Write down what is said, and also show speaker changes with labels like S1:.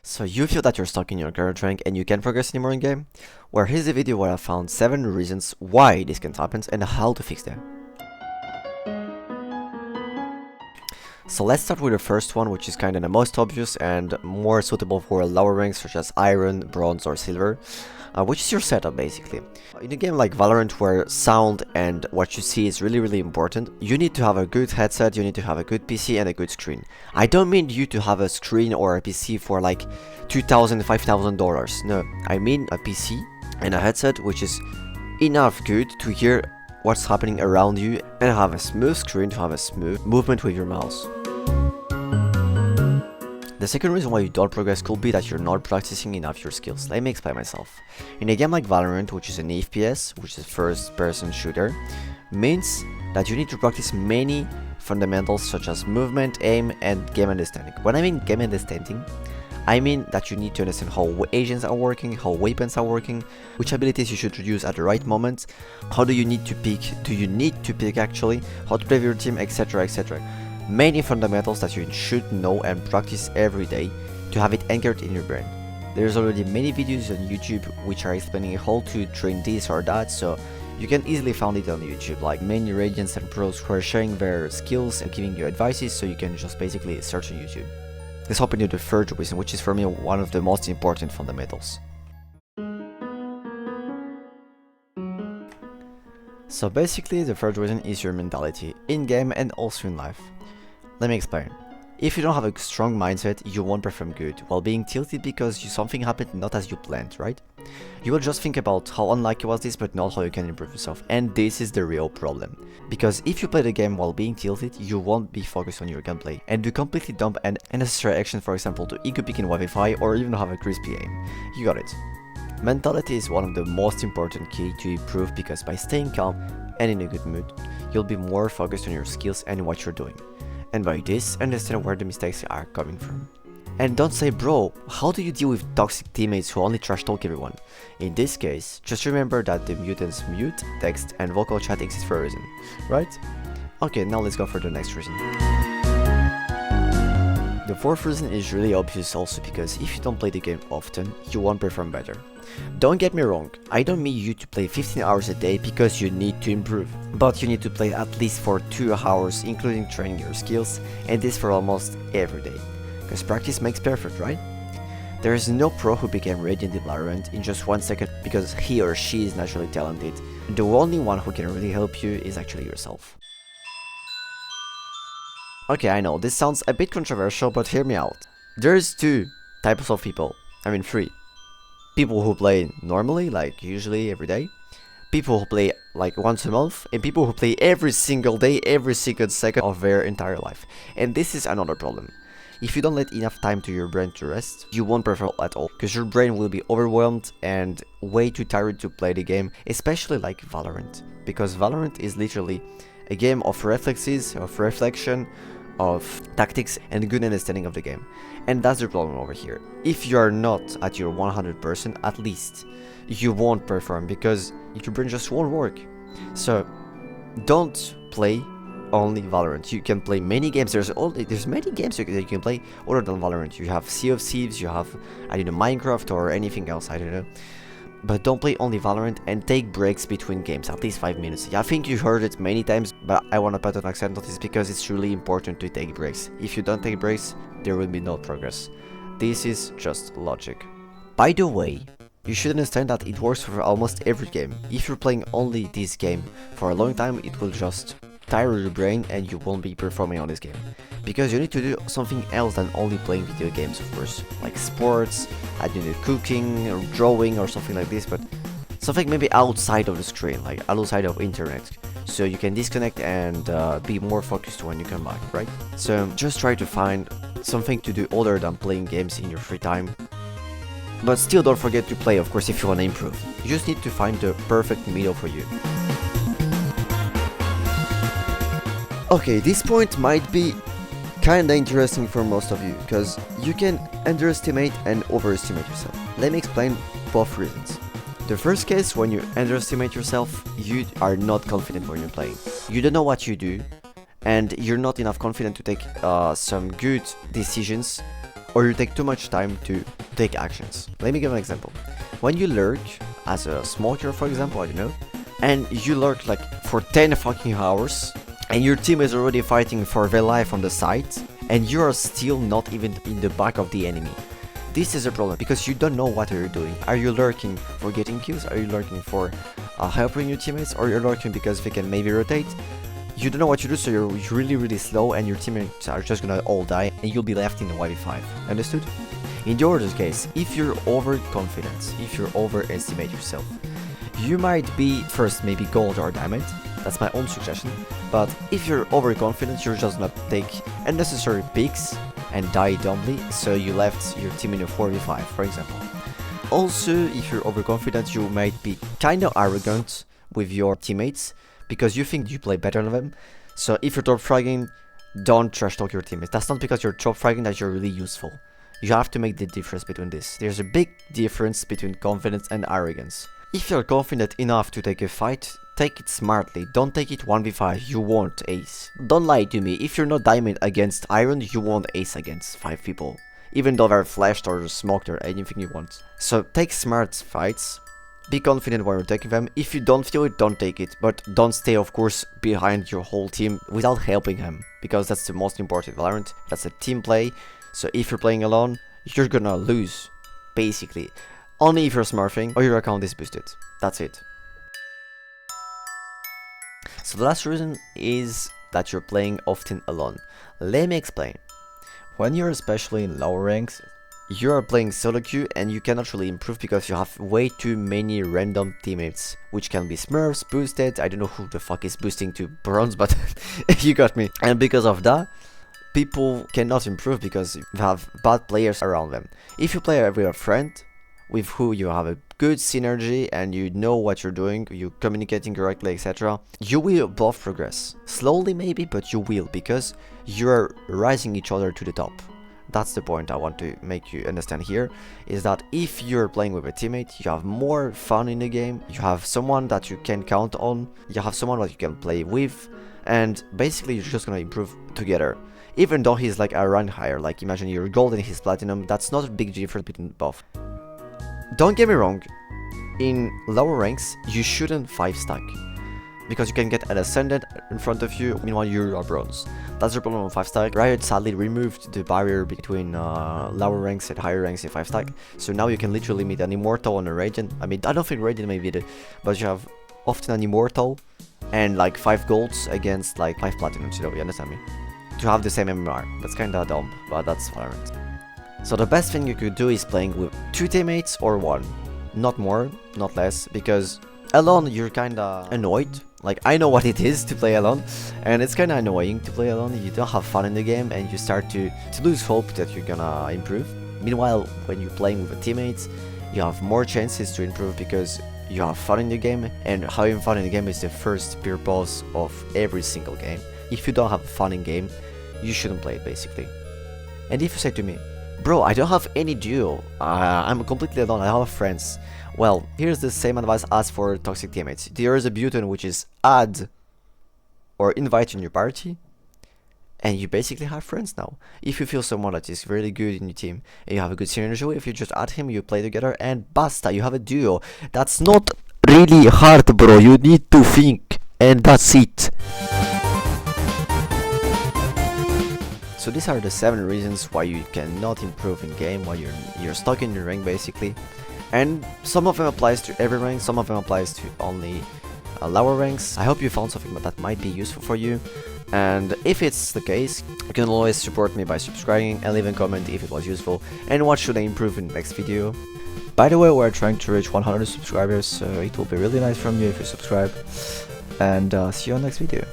S1: So you feel that you're stuck in your current rank and you can't progress anymore in game? Well, here's a video where I found 7 reasons why this can happen and how to fix them. So let's start with the first one, which is kinda the most obvious and more suitable for lower ranks such as Iron, Bronze or Silver, which is your setup basically. In a game like Valorant where sound and what you see is really important, you need to have a good headset, you need to have a good PC and a good screen. I don't mean you to have a screen or a PC for like $2,000, $5,000, no, I mean a PC and a headset which is enough good to hear what's happening around you and have a smooth screen to have a smooth movement with your mouse. The second reason why you don't progress could be that you're not practicing enough your skills. Let me explain myself. In a game like Valorant, which is an FPS, which is a first-person shooter, means that you need to practice many fundamentals such as movement, aim, and game understanding. When I mean game understanding, I mean that you need to understand how agents are working, how weapons are working, which abilities you should use at the right moment, how do you need to pick actually, how to play with your team, etc, etc. Many fundamentals that you should know and practice every day to have it anchored in your brain. There's already many videos on YouTube which are explaining how to train this or that, so you can easily find it on YouTube, like many Radiants and pros who are sharing their skills and giving you advices, so you can just basically search on YouTube. Let's hop into the third reason, which is for me one of the most important fundamentals. So basically the third reason is your mentality, in game and also in life. Let me explain. If you don't have a strong mindset, you won't perform good, while being tilted because something happened not as you planned, right? You will just think about how unlucky was this, but not how you can improve yourself, and this is the real problem. Because if you play the game while being tilted, you won't be focused on your gameplay, and do completely dump an unnecessary action, for example, to ego pick in Wi-Fi or even have a crispy aim. You got it. Mentality is one of the most important key to improve, because by staying calm and in a good mood, you'll be more focused on your skills and what you're doing. And by this, understand where the mistakes are coming from. And don't say, bro, how do you deal with toxic teammates who only trash talk everyone? In this case, just remember that the mutants mute, text and vocal chat exist for a reason, right? Okay, now let's go for the next reason. The fourth reason is really obvious also, because if you don't play the game often, you won't perform better. Don't get me wrong, I don't mean you to play 15 hours a day because you need to improve, but you need to play at least for 2 hours including training your skills, and this for almost every day, because practice makes perfect, right? There is no pro who became Radiant in Valorant in just 1 second because he or she is naturally talented. The only one who can really help you is actually yourself. Okay, I know, this sounds a bit controversial, but hear me out. There's 2 types of people, I mean 3. People who play normally, like usually every day, people who play like once a month, and people who play every single day, every single second of their entire life. And this is another problem. If you don't let enough time to your brain to rest, you won't perform at all, because your brain will be overwhelmed and way too tired to play the game, especially like Valorant. Because Valorant is literally a game of reflexes, of reflection, of tactics and good understanding of the game. And that's the problem over here. If you are not at your 100%, at least you won't perform, because your brain just won't work. So don't play only Valorant. You can play many games. There's many games that you can play other than Valorant. You have Sea of Thieves, you have, I don't know, Minecraft or anything else, I don't know. But don't play only Valorant, and take breaks between games, at least 5 minutes. I think you heard it many times, but I want to put an accent on this because it's really important to take breaks. If you don't take breaks, there will be no progress. This is just logic. By the way, you should understand that it works for almost every game. If you're playing only this game for a long time, it will just tire your brain and you won't be performing on this game. Because you need to do something else than only playing video games, of course, like sports, I don't know, cooking or drawing or something like this, but something maybe outside of the screen, like outside of internet, so you can disconnect and be more focused when you come back, right? So just try to find something to do other than playing games in your free time. But still don't forget to play, of course, if you want to improve. You just need to find the perfect middle for you. Okay, this point might be kinda interesting for most of you, because you can underestimate and overestimate yourself. Let me explain both reasons. The first case, when you underestimate yourself, you are not confident when you're playing. You don't know what you do, and you're not enough confident to take some good decisions or you take too much time to take actions. Let me give an example. When you lurk as a smoker, for example, I don't know, and you lurk like for 10 fucking hours, and your team is already fighting for their life on the side, and you are still not even in the back of the enemy. This is a problem because you don't know what you're doing. Are you lurking for getting kills? Are you lurking for helping your teammates? Or you're lurking because they can maybe rotate? You don't know what to do, so you're really slow and your teammates are just gonna all die and you'll be left in the 1v5. Understood? In the other case, if you're overconfident, if you overestimate yourself, you might be first maybe gold or diamond. That's my own suggestion. But if you're overconfident, you're just gonna take unnecessary picks and die dumbly, so you left your team in a 4v5, for example. Also, if you're overconfident, you might be kinda arrogant with your teammates because you think you play better than them. So if you're top fragging, don't trash talk your teammates. That's not because you're top fragging that you're really useful. You have to make the difference between this. There's a big difference between confidence and arrogance. If you're confident enough to take a fight, take it smartly. Don't take it 1v5, you won't ace. Don't lie to me, if you're not diamond against iron, you won't ace against 5 people. Even though they're flashed or smoked or anything you want. So take smart fights, be confident when you're taking them. If you don't feel it, don't take it. But don't stay, of course, behind your whole team without helping him. Because that's the most important Valorant. That's a team play. So if you're playing alone, you're gonna lose, basically. Only if you're smurfing or your account is boosted. That's it. So the last reason is that you're playing often alone. Let me explain. When you're especially in lower ranks, you are playing solo queue and you cannot really improve because you have way too many random teammates, which can be smurfs, boosted. I don't know who the fuck is boosting to bronze, but you got me. And because of that, people cannot improve because you have bad players around them. If you play with a friend with who you have a good synergy and you know what you're doing, you're communicating correctly, etc., you will both progress. Slowly maybe, but you will, because you're rising each other to the top. That's the point I want to make you understand here, is that if you're playing with a teammate, you have more fun in the game, you have someone that you can count on, you have someone that you can play with, and basically you're just gonna improve together. Even though he's like a rank higher, like imagine you're gold and he's platinum, that's not a big difference between both. Don't get me wrong, in lower ranks you shouldn't 5-stack, because you can get an ascendant in front of you, meanwhile you are bronze. That's the problem with 5-stack. Riot sadly removed the barrier between lower ranks and higher ranks in 5-stack, so now you can literally meet an immortal and a radiant. I mean, I don't think radiant may be the, but you have often an immortal and like 5 golds against like 5 platinums, you know, you understand me? To have the same MMR. That's kinda dumb, but that's Valorant. So the best thing you could do is playing with 2 teammates or 1. Not more, not less, because alone you're kinda annoyed. Like, I know what it is to play alone, and it's kinda annoying to play alone. You don't have fun in the game and you start to lose hope that you're gonna improve. Meanwhile, when you're playing with teammates, you have more chances to improve because you have fun in the game, and having fun in the game is the first purpose of every single game. If you don't have fun in game, you shouldn't play it, basically. And if you say to me, bro, I don't have any duo, I'm completely alone, I don't have friends. Well, here's the same advice as for toxic teammates. There is a button which is add or invite in your party, and you basically have friends now. If you feel someone that is really good in your team and you have a good synergy, if you just add him, you play together and basta, you have a duo. That's not really hard, bro, you need to think, and that's it. So these are the 7 reasons why you cannot improve in game, why you're stuck in your rank, basically. And some of them applies to every rank, some of them applies to only lower ranks. I hope you found something that might be useful for you. And if it's the case, you can always support me by subscribing and leave a comment if it was useful and what should I improve in the next video. By the way, we're trying to reach 100 subscribers, so it will be really nice from you if you subscribe. And see you on the next video.